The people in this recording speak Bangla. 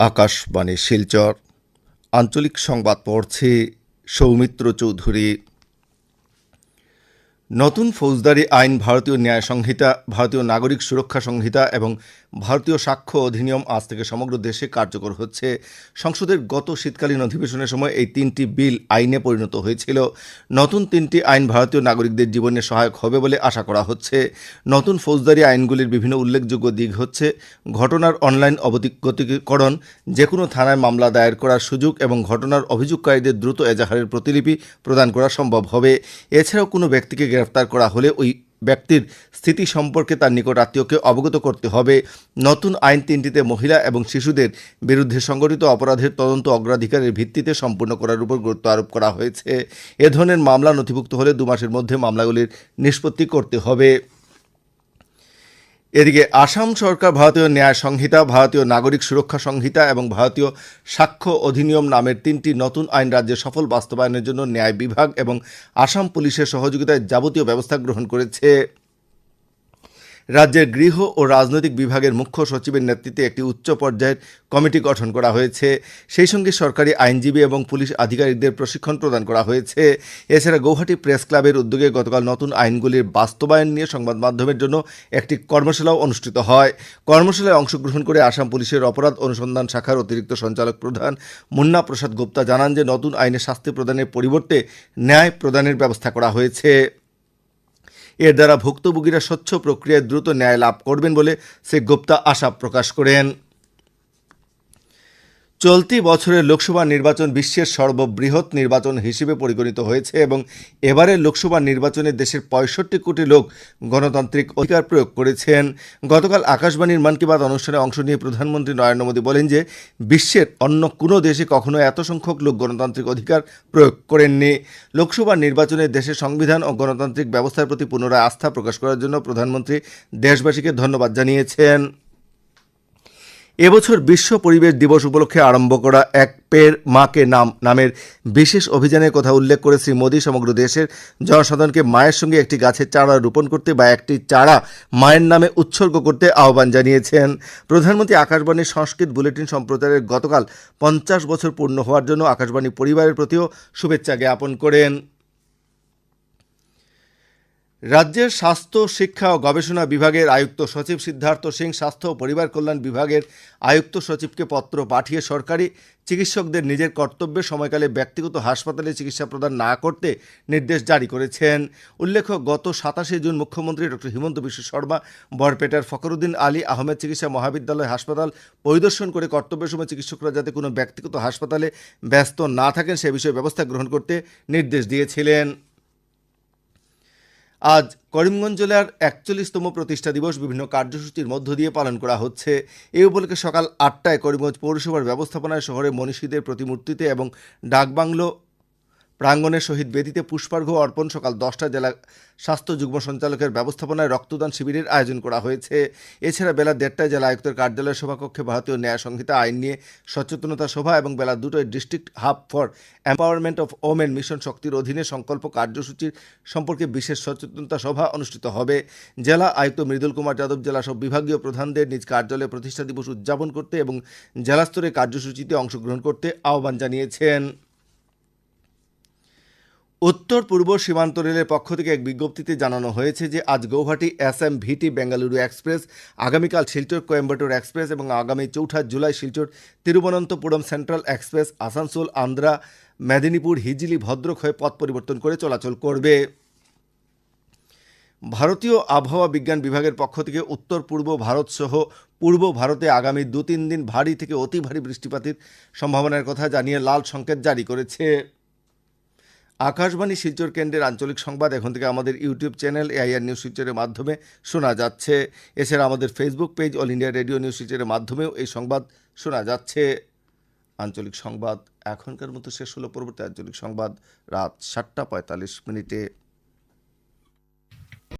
আকাশবাণী শিলচর আঞ্চলিক সংবাদ পড়ছি সৌমিত্র চৌধুরী। নতুন ফৌজদারি আইন, ভারতীয় ন্যায় সংহিতা, ভারতীয় নাগরিক সুরক্ষা সংহিতা এবং ভারতীয় সাক্ষ্য অধিনিয়ম আজ থেকে সমগ্র দেশে কার্যকর হচ্ছে। সংসদের গত শীতকালীন অধিবেশনের সময় এই তিনটি বিল আইনে পরিণত হয়েছিল। নতুন তিনটি আইন ভারতীয় নাগরিকদের জীবনে সহায়ক হবে বলে আশা করা হচ্ছে। নতুন ফৌজদারি আইনগুলির বিভিন্ন উল্লেখযোগ্য দিক হচ্ছে ঘটনার অনলাইন অবগতিকরণ, যে কোনো থানায় মামলা দায়ের করার সুযোগ এবং ঘটনার অভিযোগকারীদের দ্রুত এজাহারের প্রতিলিপি প্রদান করা সম্ভব হবে। এছাড়াও কোনো ব্যক্তিকে গ্রেফতার করা হলে ওই ব্যক্তির স্থিতি সম্পর্কে তার নিকট আত্মীয়কে অবগত করতে হবে। নতুন আইন তিনটিতে মহিলা এবং শিশুদের বিরুদ্ধে সংগঠিত অপরাধের তদন্ত অগ্রাধিকারের ভিত্তিতে সম্পূর্ণ করার উপর গুরুত্ব আরোপ করা হয়েছে। এ ধরনের মামলা নথিভুক্ত হলে 2 মাসের মধ্যে মামলাগুলির নিষ্পত্তি করতে হবে। এদিকে আসাম সরকার ভারতীয় ন্যায় সংহিতা, ভারতীয় নাগরিক সুরক্ষা সংহিতা এবং ভারতীয় সাক্ষ্য অধিনিয়ম নামের তিনটি নতুন আইন রাজ্যে সফল বাস্তবায়নের জন্য ন্যায় বিভাগ এবং আসাম পুলিশের সহযোগিতায় যাবতীয় ব্যবস্থা গ্রহণ করেছে। রাজ্যের গৃহ ও রাজনৈতিক বিভাগের মুখ্য সচিবের নেতৃত্বে একটি উচ্চ পর্যায়ের কমিটি গঠন করা হয়েছে। সেই সঙ্গে সরকারি আইনজীবী এবং পুলিশ আধিকারিকদের প্রশিক্ষণ প্রদান করা হয়েছে। এছাড়া গৌহাটি প্রেস ক্লাবের উদ্যোগে গতকাল নতুন আইনগুলির বাস্তবায়ন নিয়ে সংবাদ মাধ্যমের জন্য একটি কর্মশালাও অনুষ্ঠিত হয়। কর্মশালায় অংশগ্রহণ করে আসাম পুলিশের অপরাধ অনুসন্ধান শাখার অতিরিক্ত সঞ্চালক প্রধান মুন্না প্রসাদ গুপ্তা জানান যে নতুন আইনে শাস্তি প্রদানের পরিবর্তে ন্যায় প্রদানের ব্যবস্থা করা হয়েছে। এর দ্বারা ভুক্তভোগীরা স্বচ্ছ প্রক্রিয়ায় দ্রুত ন্যায় লাভ করবেন বলে শ্রী গুপ্তা আশা প্রকাশ করেন। চলতি বছরের লোকসভা নির্বাচন বিশ্বের সর্ববৃহৎ নির্বাচন হিসেবে পরিগণিত হয়েছে এবং এবারের লোকসভা নির্বাচনে দেশের 65 কোটি লোক গণতান্ত্রিক অধিকার প্রয়োগ করেছেন। গতকাল আকাশবাণীর মন কি বাত অনুষ্ঠানে অংশ নিয়ে প্রধানমন্ত্রী নরেন্দ্র মোদী বলেন যে বিশ্বের অন্য কোনো দেশে কখনো এত সংখ্যক লোক গণতান্ত্রিক অধিকার প্রয়োগ করেননি। লোকসভা নির্বাচনে দেশের সংবিধান ও গণতান্ত্রিক ব্যবস্থার প্রতি পুনরায় আস্থা প্রকাশ করার জন্য প্রধানমন্ত্রী দেশবাসীকে ধন্যবাদ জানিয়েছেন। এবছর বিশ্ব পরিবেশ দিবস উপলক্ষে আরম্ভ করা এক পেড় মাকে নাম নামের বিশেষ অভিযানের কথা উল্লেখ করে শ্রী মোদী সমগ্র দেশের জনসাধারণকে মায়ের সঙ্গে একটি গাছের চারা রোপণ করতে বা একটি চারা মায়ের নামে উৎসর্গ করতে আহ্বান জানিয়েছেন। প্রধানমন্ত্রী আকাশবাণীর সংস্কৃত বুলেটিন সম্প্রচারের গতকাল 50 বছর পূর্ণ হওয়ার জন্য আকাশবাণী পরিবারের প্রতিও শুভেচ্ছা জ্ঞাপন করেন। রাজ্যের স্বাস্থ্য, শিক্ষা ও গবেষণা বিভাগের আয়ুক্ত সচিব সিদ্ধার্থ সিং স্বাস্থ্য ও পরিবার কল্যাণ বিভাগের আয়ুক্ত সচিবকে পত্র পাঠিয়ে সরকারি চিকিৎসকদের নিজের কর্তব্যের সময়কালে ব্যক্তিগত হাসপাতালে চিকিৎসা প্রদান না করতে নির্দেশ জারি করেছেন। উল্লেখ্য, গত 27 জুন মুখ্যমন্ত্রী ডক্টর হিমন্ত বিশ্ব শর্মা বরপেটার ফখরুদ্দিন আলী আহমেদ চিকিৎসা মহাবিদ্যালয় হাসপাতাল পরিদর্শন করে কর্তব্যের সময় চিকিৎসকরা যাতে কোনো ব্যক্তিগত হাসপাতালে ব্যস্ত না থাকেন সে বিষয়ে ব্যবস্থা গ্রহণ করতে নির্দেশ দিয়েছিলেন। আজ করিমগঞ্জ জেলার 41তম প্রতিষ্ঠা দিবস বিভিন্ন কার্যসূচির মধ্য দিয়ে পালন করা হচ্ছে। এই উপলক্ষে সকাল 8টায় করিমগঞ্জ পৌরসভার ব্যবস্থাপনায় শহরে মনীষীদের প্রতিমূর্তিতে এবং ডাকবাংলো প্রাঙ্গণের শহীদ বেদিতে পুষ্পার্ঘ্য অর্পণ, সকাল 10টায় জেলা স্বাস্থ্য যুগ্ম সঞ্চালকের ব্যবস্থাপনায় রক্তদান শিবিরের আয়োজন করা হয়েছে। এছাড়া বেলা 1:30টায় জেলা আয়ুক্তের কার্যালয়ের সভাকক্ষে ভারতীয় ন্যায় সংহিতা আইন নিয়ে সচেতনতা সভা এবং বেলা 2টায় district hub for empowerment of women mission শক্তির অধীনে সংকল্প কার্যসূচির সম্পর্কে বিশেষ সচেতনতা সভা অনুষ্ঠিত হবে। জেলা আয়ুক্ত মৃদুল কুমার যাদব জেলা সব বিভাগীয় প্রধানদের নিজ কার্যালয়ে প্রতিষ্ঠা দিবস উদযাপন করতে এবং জেলা স্তরে কার্যসূচিতে অংশগ্রহণ করতে আহ্বান জানিয়েছেন। উত্তর পূর্ব সীমান্ত রেলের পক্ষ থেকে এক বিজ্ঞপ্তিতে জানানো হয়েছে যে আজ গৌহাটি SM-VT বেঙ্গালুরু এক্সপ্রেস, আগামীকাল শিলচর কোয়েম্বাটোর এক্সপ্রেস এবং আগামী 4 জুলাই শিলচর তিরুবনন্তপুরম সেন্ট্রাল এক্সপ্রেস আসানসোল আন্ধ্রা মেদিনীপুর হিজিলি ভদ্রক হয়ে পথ পরিবর্তন করে চলাচল করবে। ভারতীয় আবহাওয়া বিজ্ঞান বিভাগের পক্ষ থেকে উত্তর পূর্ব ভারত সহ পূর্ব ভারতে আগামী 2-3 দিন ভারী থেকে অতি ভারী বৃষ্টিপাতের সম্ভাবনার কথা জানিয়ে লাল সংকেত জারি করেছে। আকাশবাণী শিলচর কেন্দ্রের আঞ্চলিক সংবাদ এখন থেকে আমাদের ইউটিউব চ্যানেল AIR নিউজ শিলচরের মাধ্যমে শোনা যাচ্ছে। এছাড়া আমাদের Facebook page all India radio news শিলচরের মাধ্যমেও এই সংবাদ শোনা যাচ্ছে। আঞ্চলিক সংবাদ এখনকার মতো শেষ হলো। পরবর্তী আঞ্চলিক সংবাদ রাত 7:45 মিনিটে।